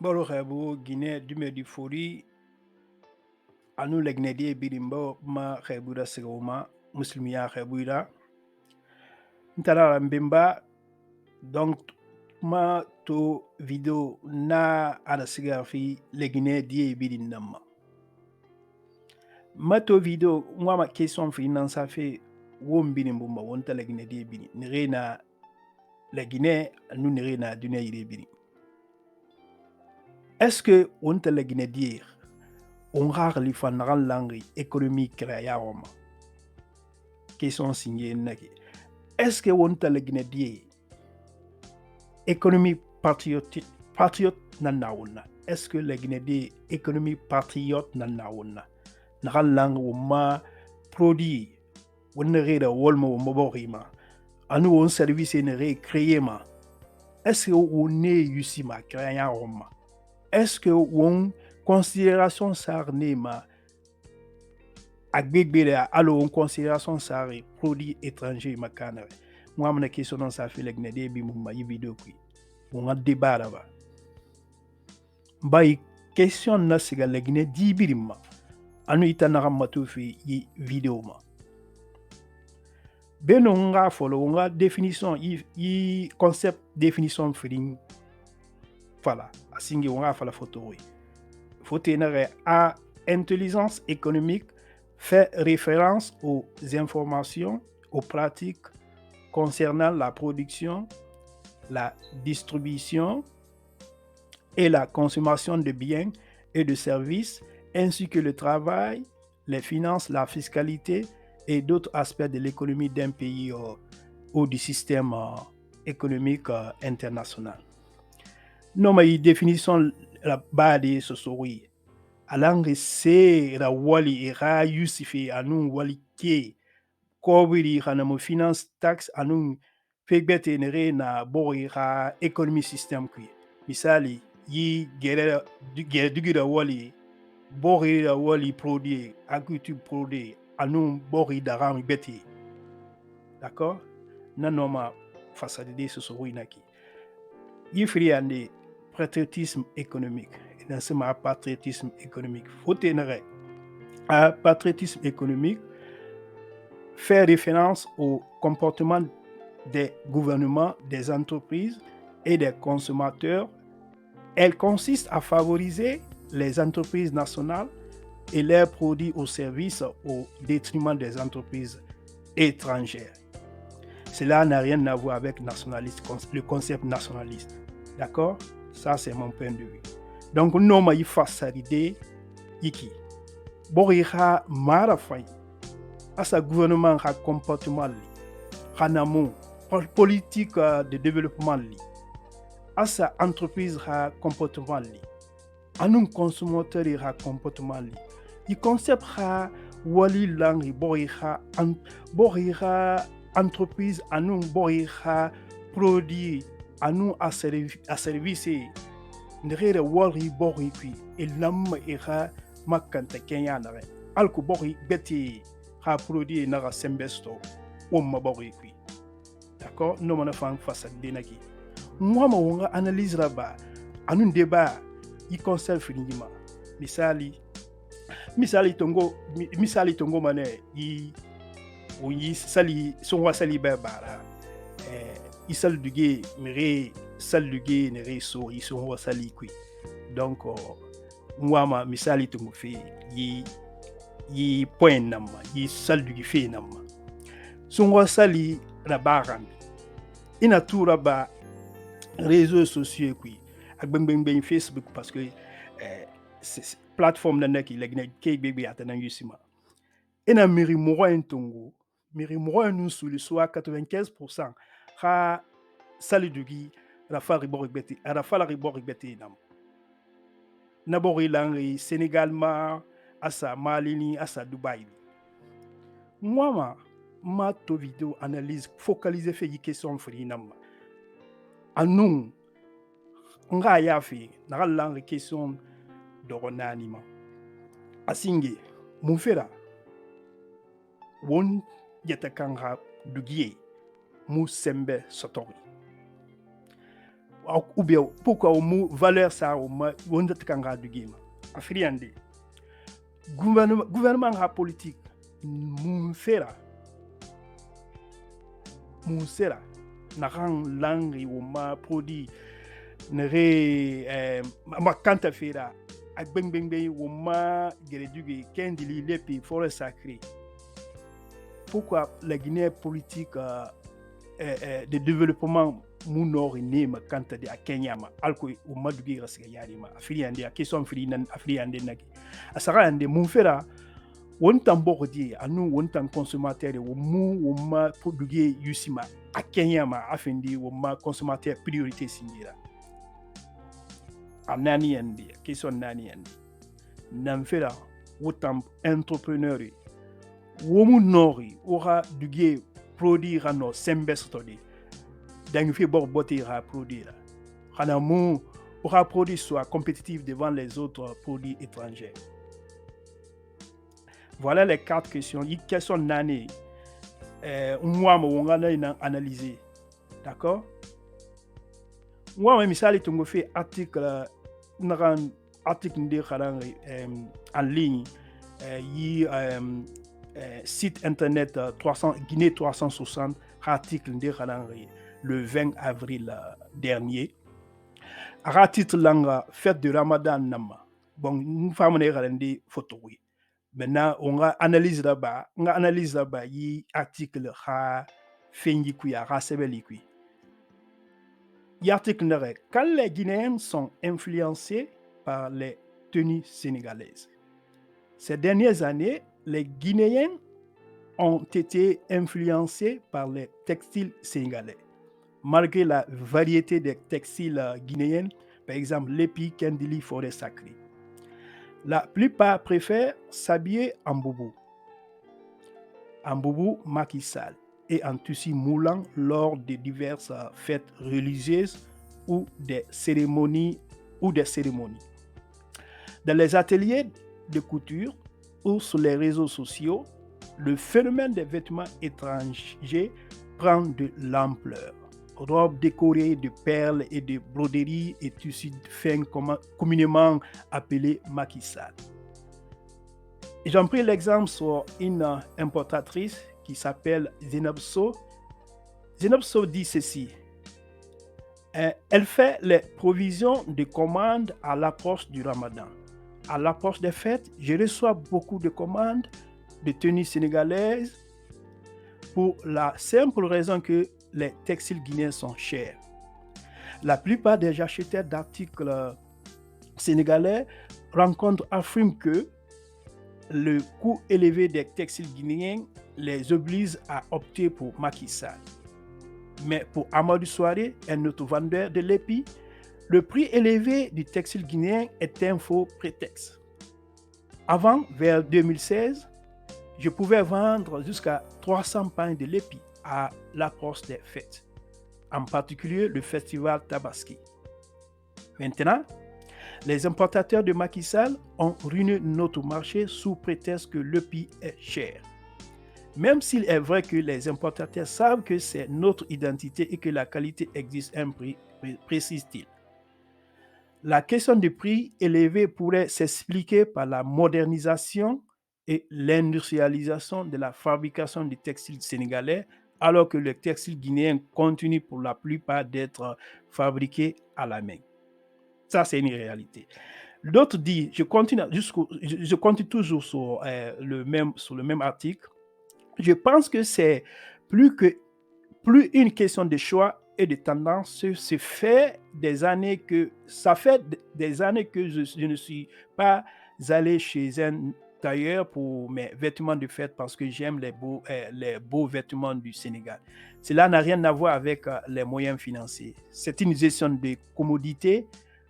Boro Khaibu, Guinée, Dumedi Fori, Anu Legnedi, Birimbo, Ma Khaibuda Segoma, Muslimia Khaibuda, Ntara Mbimba, donc ma to video na ana sigafi Legnedi die Birinama. Ma to video, moi ma question finan ça fait wom Birimbumba, wonta Legnedi Biri, Nirena la Guinée, nous nirena Dunia Biri. Est-ce que wonta Legnedi on rare li fan langue économique ya Roma? Question signée naki. Est-ce que on t'a le Guinée économie patriotique patriote nanauna? Est-ce que le Guinée économie patriote nanauna? Naral langue ou ma produit on ne reda wolma ou moborima. Anu on service ne créé ma. Est-ce que on est ici ma créé Roma? Est-ce que on considération sarne ma agbègbè alors en considération ça produit étranger makana moi amna question non ça fait legne de bi mumma yi vidéo qui on a débat là-bas bay question na siga legne di birima anu itana ramatu fi yi vidéo ma beno nga follow nga définition yi concept définition feeling voilà asingi on a fa la photo oui photo à intelligence économique fait référence aux informations, aux pratiques concernant la production, la distribution et la consommation de biens et de services, ainsi que le travail, les finances, la fiscalité et d'autres aspects de l'économie d'un pays ou du système économique international. Non, mais définition la base de ce souris. Alange se ra wali ra yusifi anun wali ke kobiri kana mo finance tax anun fegbete nere na bori ra economy system kui misali yi gere dugira wali bori ra wali produit agriculture produit anun bori da ram beti d'accord nanoma façade ce so winaki yi fri ande patriotisme économique dans ce patriotisme économique. Faut tenir un patriotisme économique fait référence au comportement des gouvernements, des entreprises et des consommateurs. Elle consiste à favoriser les entreprises nationales et leurs produits ou services au détriment des entreprises étrangères. Cela n'a rien à voir avec le concept nationaliste. D'accord? Ça, c'est mon point de vue. Donc, non, ma yi façade iki. Bori ha mara fay. Asa gouvernement ha comportement li. Hanamo politique de développement li. Asa entreprise ha comportement li. Anun consommateur ha comportement li. I concept ha wali langi bori ha entreprise anun bori ha produit anun a service ndere wari bori qui et lam ira makanta kenya na alku bori beti ha produit na sembesto o mabori qui d'accord no mana fan face de naki moi ma wonga analyse là-bas anun débat i conserve finima misali tongo mane yi sali son wa sali bara isal duge mere sal duge ne so iso wa sali kui donc moi misali to fi yi point nama yi sal duge fe nama son wa sali na baran ina tura ba réseaux sociaux kui ak ben Facebook parce que plateforme na neki legne ke bebe atana yusima ina miri moyen tongo miri moyen nous sur le soit 95% ha sali dugi rafa ribori beti rafa la ribori beti nam nabori langi Sénégal ma asa Malini asa Dubaï moi ma to vidéo analyse focaliser fait yi question fri nam anun nga ya fi na langi question doronanima asinge mun fera won yata kanga dugiye mu sembe sotori ou bien pourquoi au mot valeur ça au moins on te kanga du game afriande gouvernement ha politique mun sera naran langi o ma produit nere ma kanta fera ak beng beng beng o ma gere duge kendili lepi forêt sacrée. Pourquoi la Guinée politique de développement mu nord ne ma kanta de Kenya ma alko o madugi rasga yari ma afriande a question fri nan afriande naki asara ande mun fera wontan bokodi anu wontan consommateur wo mu wo ma produit yusima a Kenya ma afindi wo ma consommateur priorité singira anani yandi question nani yandi nan fera wotan entrepreneur wo mu nori ora dugie produire no sembestodi dans fait botira produire xana mu ora produit soit compétitif devant les autres produits étrangers. Voilà les 4 questions. Il question nani moi on a analysé. D'accord? Moi misali tungo fait article de en ligne site internet 300 Guinée 360 article de le 20 avril dernier. Article langa fête de Ramadan nama. Bon, nous faisons des photos. Maintenant, on analyse là-bas, yi article ha fengi kuya ha sebeli kui. Y article nere, quand les Guinéens sont influencés par les tenues sénégalaises. Ces dernières années, les Guinéens ont été influencés par les textiles sénégalais. Malgré la variété des textiles guinéens, par exemple l'épi, kendili, forêt sacrée. La plupart préfèrent s'habiller en boubou Macky Sall et en tissu moulant lors de diverses fêtes religieuses ou des cérémonies. Dans les ateliers de couture ou sur les réseaux sociaux, le phénomène des vêtements étrangers prend de l'ampleur. Robes décorées de perles et de broderies et tissus fins communément appelés Macky Sall. J'en pris l'exemple sur une importatrice qui s'appelle Zainab Sow. Zainab Sow dit ceci. Elle fait les provisions de commandes à l'approche du Ramadan. À l'approche des fêtes, je reçois beaucoup de commandes de tenues sénégalaises pour la simple raison que les textiles guinéens sont chers. La plupart des acheteurs d'articles sénégalais affirment que le coût élevé des textiles guinéens les oblige à opter pour Macky Sall. Mais pour Amadou Souaré, un autre vendeur de l'épi, le prix élevé du textile guinéen est un faux prétexte. Avant, vers 2016, je pouvais vendre jusqu'à 300 pains de l'épi à l'approche des fêtes, en particulier le festival Tabaski. Maintenant, les importateurs de Macky Sall ont ruiné notre marché sous prétexte que l'épi est cher. Même s'il est vrai que les importateurs savent que c'est notre identité et que la qualité existe un prix, précise-t-il. La question du prix élevé pourrait s'expliquer par la modernisation et l'industrialisation de la fabrication du textile sénégalais, alors que le textile guinéen continue pour la plupart d'être fabriqué à la main. Ça, c'est une réalité. L'autre dit, je continue toujours sur le même article. Je pense que c'est plus une question de choix et de tendance. Ça fait des années que je ne suis pas allé chez un tailleur pour mes vêtements de fête parce que j'aime les beaux vêtements du Sénégal. Cela n'a rien à voir avec les moyens financiers. C'est une gestion de commodité.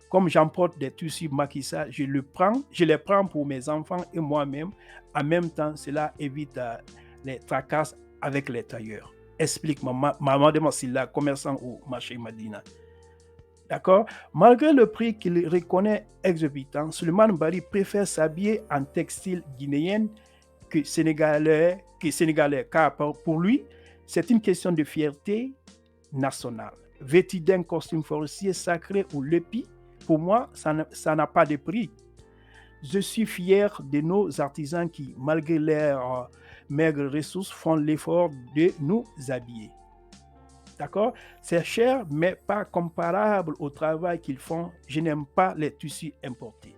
Comme j'emporte des tissus Macky Sall, je les prends pour mes enfants et moi-même. En même temps, cela évite les tracasses avec les tailleurs. Explique Maman de Massila, commerçant au marché Madina. D'accord? Malgré le prix qu'il reconnaît exorbitant, Suleiman Bari préfère s'habiller en textile guinéen que sénégalais, car pour lui, c'est une question de fierté nationale. vêtu d'un costume forestier sacré ou l'épi, pour moi, ça n'a pas de prix. Je suis fier de nos artisans qui, malgré leurs maigres ressources, font l'effort de nous habiller. D'accord? C'est cher, mais pas comparable au travail qu'ils font. Je n'aime pas les tissus importés.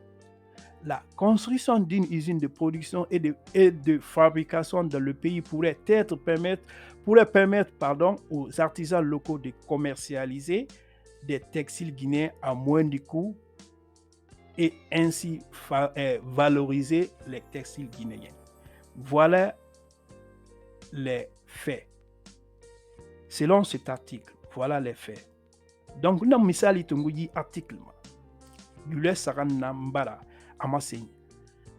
La construction d'une usine de production et de fabrication dans le pays pourrait permettre aux artisans locaux de commercialiser des textiles guinéens à moins de coûts et ainsi valoriser les textiles guinéens. Voilà les faits. Selon cet article, voilà les faits. Donc, nous avons misali tunguji article. Nous laissons nambara amasenyi.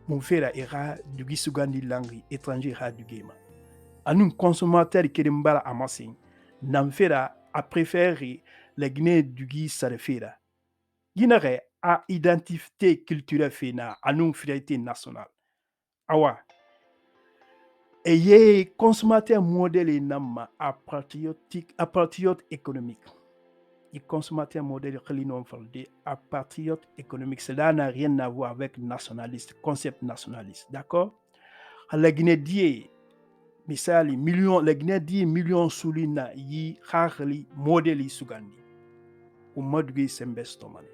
Mon frère ira du gisugandi langue étranger ha du game. Anun consommateur qui mbara amasenyi. Namfera a préféré les Guinéens du Guy Sarefera. Guinée a identité culturelle fena anun fierté nationale. Awa. Et consommateur modèle nama a patriote économique. Le consommateur modèle a patriote économique. Cela n'a rien à voir avec nationaliste, concept nationaliste. D'accord? La Guinée dit, misali, la Guinée dit millions soulina yi harli modèle sugandi. Ou modèle sembestomane.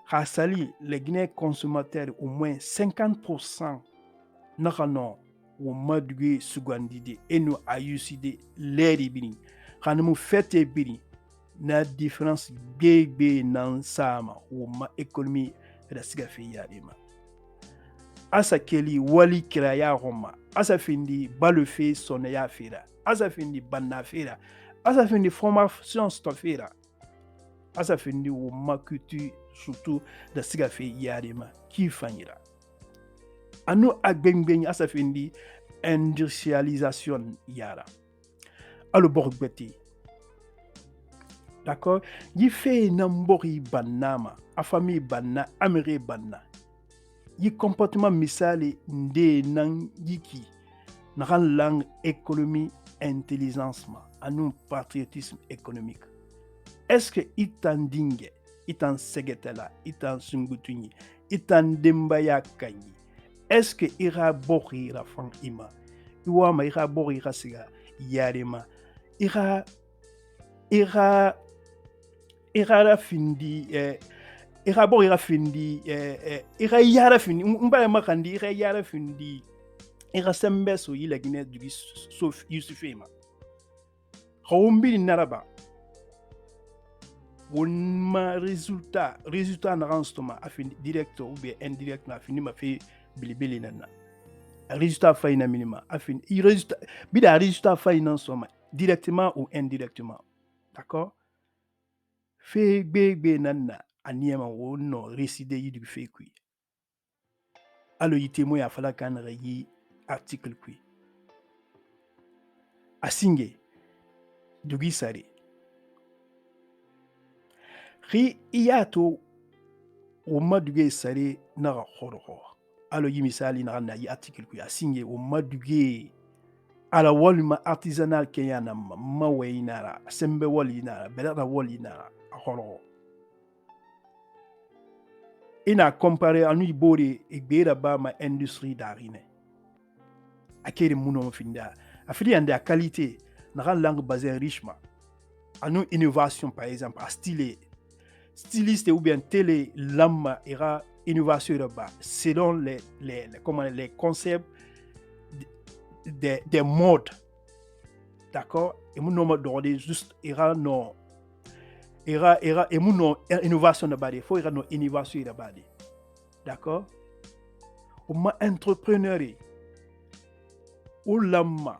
Rasali, les Guinéens consommateurs au moins 50% n'ont ou madugé sugandide et nous ayuside l'air bini kanamu fete bini na différence bébé nan sama ou ma économie da siga fe yadima asa keli wali kiraya roma asa findi balufe sonaya fera asa findi banna fera asa findi formation stofera asa findi ou ma culture surtout da siga fe yadima ki fanyira anu agbengbeng asa findi industrialisation yara alo borgbeti d'accord yi fe nambori banama a famille banna amere banna yi comportement misali nde nan yiki naran lang économie intelligence ma anu patriotisme économique est-ce que itan dingue itan segetela itan sungutunyi itan dembaya kanyi est-ce que ira borira fan ima iwama ira borira siga yarema ira findi ira borira findi ira yara findi mbaya makandi ira yara findi ira sembeso yila Guinée du sauf Yusufema khawumbi naraba wonma résultat na ranstoma afin direct ou bien indirect na fini ma fait bilibili nana résultat faina minima afin résultat bida résultat faina soma directement ou indirectement, d'accord? Fait bébé nana aniema wono récide yi du fait kui alo yitemo ya fala kan yi article kui asinge dugi sare ri iyato o maduge sare na khoro alo yi misali na yi article ku asinge o maduge ala walima artisanal kenya na maweinara sembe walinara belada walinara khoro ina comparer anu ibore egbera ba ma industrie darine akere muno finda afili ande a qualité na langue basée richement anu innovation par exemple à styliste ou bien télé lama ira innovation là-bas selon les concepts des modes, d'accord? Et mon nom de juste ira non et mon nom innovation là-bas il faut ira non innovation là-bas, d'accord? Ou ma entrepreneur ou lama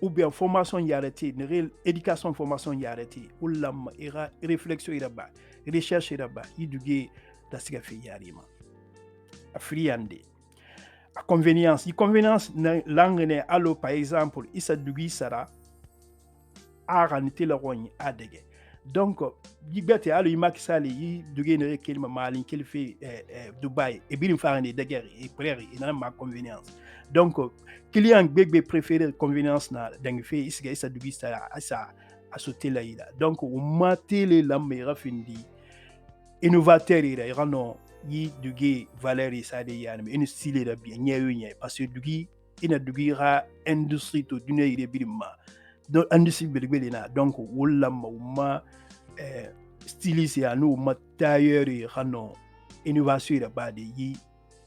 ou bien formation y arrêté, éducation formation y arrêté ou lama ira réflexion là-bas, recherche là-bas, iduge da siga fe yarima afriande a convenience langue ne allo par exemple isa dugi sara aranite la rogne adege donc yibete allo imaki sali yi dugi ne kelma malin kel fe Dubai e birim farane de guerre et prairie et na ma convenience donc client bébé préféré convenience na dang fe isa dugi sara sauter là ila donc o matele lamera findi innovateur ira irano yi dugi valeri sade yani in style da bien nyayo nya parce que dugi ina dugi ra industrie to dune ire birima do industrie belbele na donc wala ma styliste ya no ma tailleur irano innovation ira ba de yi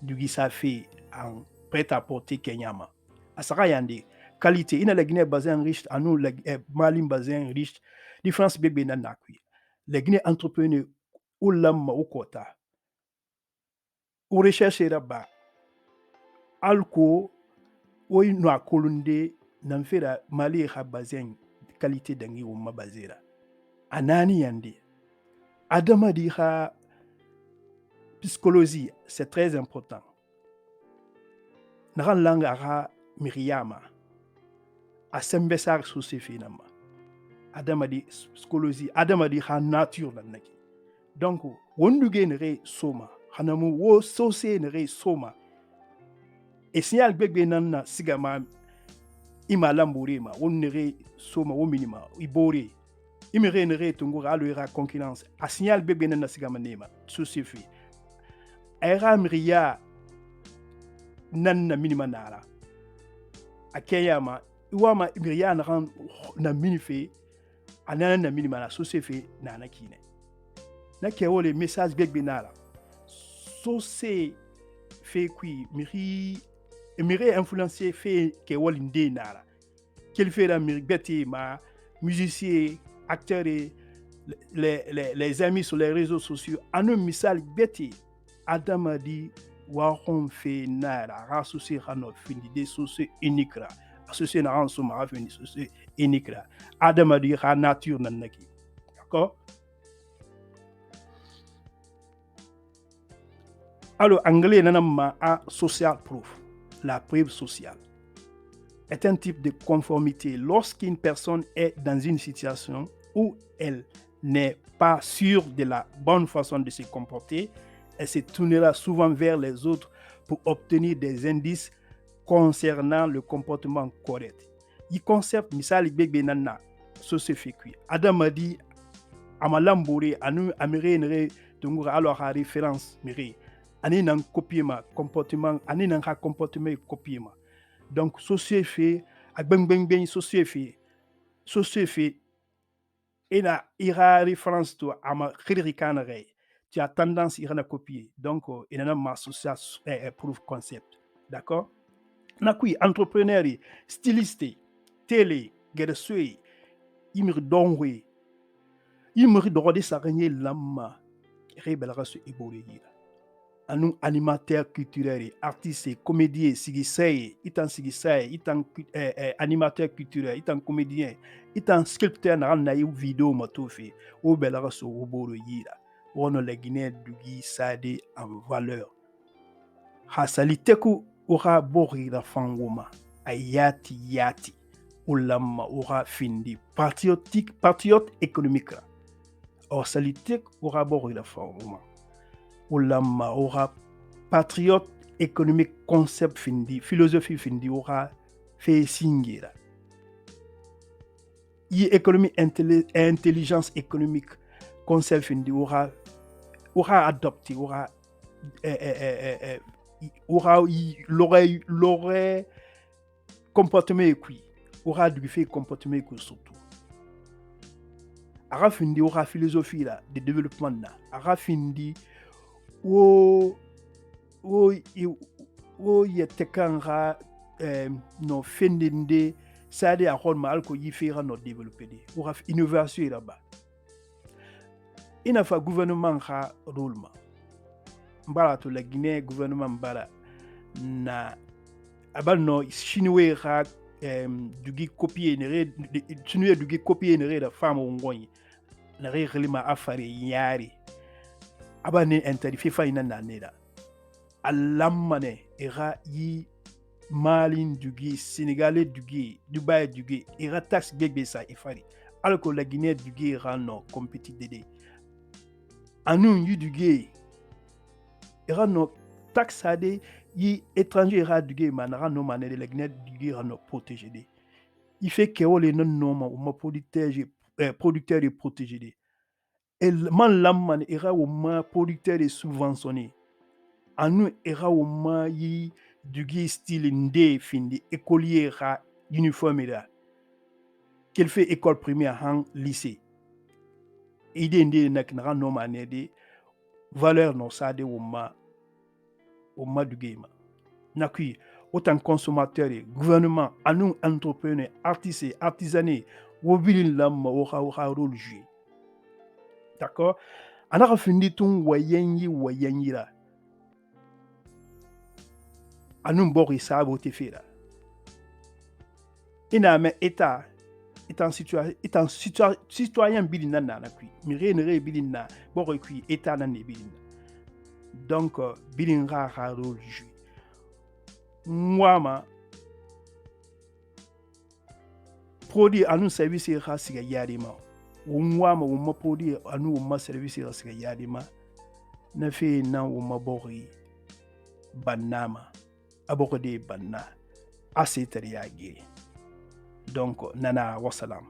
dugi ça fait en prêt à porter kenyama asaka yande qualité ina la Guinée basée riche anu la Mali basée riche différence bebe na nakui la Guinée entrepreneur ulamma ukota o recherche era ba alko o no akolunde nan fera Mali ha basée qualité dangi o mabazera anani yande adama di ha psychologie c'est très important naran langa ha miriama asembesar susefinama adama di psychologie adama di ha nature nan naki donc wonduge nere soma hanamu wo sose nere soma e signal gbegbe nan na sigama ima lambore ma won nere soma wo minima ibore imere nere tungura alo era concurrence a signal gbegbe nan na sigama nema susefi era mriya nan na minima nara akeyama iwama mriya na minife anana na minima na susefi na nakine na kewo le message gbegbe nara so se fait qui miri influencer fait que walinde nara quel fait la miribeti ma musicien acteur les amis sur les réseaux sociaux anu misal beti adamadi wa hon fait nara rassocié hano fini des sociaux unique associé na ranso ma fini sociaux unique adamadi ha nature nanaki d'accord. Alors, anglais, nanama a social proof. La preuve sociale est un type de conformité lorsqu'une personne est dans une situation où elle n'est pas sûre de la bonne façon de se comporter. Elle se tournera souvent vers les autres pour obtenir des indices concernant le comportement correct. Il concept misali bebe nana so se fait qui. Adam a dit amalambore anu amere tungura alors à référence mire. Ani nan copier ma comportement ani nan ha comportement copier ma donc société a beng société et na ira référence to ama khirikana ray tu as tendance ira na copier donc il na ma social proof concept d'accord na kui entrepreneur styliste télé gersui imir donwe imir dogode saranye lamma rebelra su iboreyira anu animateur culturel, artiste, comédien, sigisei, itan animateur culturel, itan comédien, itan sculpteur na naïu vidéo matofi, ou belara so roboro yira. Wono la Guinée dugi sade en valeur. Hasaliteku ora bori la fangoma, ayati, ulama ora findi, patriote économique. Or salitek ora bori la fangoma. Ulama aura patriote économique concept findi philosophie findi aura fait singira y économie intelligence économique concept findi aura adopté aura l'aurait comportement équi aura du fait comportement équi surtout ara findi aura philosophie là de développement là ara findi wo yetekanga no fendinde sade a hon mal ko yifira no développer de ou raf innovation là-bas ina fa gouvernement ha rôle ma mbala to la Guinée gouvernement mbala na abal no chinois ha dugi copier nere chinois dugi copier nere da femme ngoni na relima afare yari abane intérifié fa ina naneda alamane era yi malin dugi sénégalais dugi dubai dugi era tax bebe sa ifari alors que la Guinée dugi era no compétit dede anu yu dugi era no tax ade yi étranger era dugi manara no manede la Guinée dugi era no protégé de il fait que les non non ma protéger producteur de protéger et man lamman era wo ma producteur de subventionné anu era wo ma yi dugi style nde findi écolier ra uniforme da qu'elle fait école primaire en lycée ide nde nak na no manede valeur no sa de wo ma dugi ma nakui autant consommateur gouvernement anu entrepreneur artiste artisanat wo bilin lamma wo ha rôle jouer d'accord anaka findi tun wayenyi la anun bori sabo te fera ina me état citoyen bilin na kui mi re bilin na bori kui état na ne bilin donc bilin ra rôle jouer moi produit anu service ra siga yarima umwa ma produit anu umma service ra siga yarima na fe na umma bori bannama abokode banna asetar yage donc nana wasalam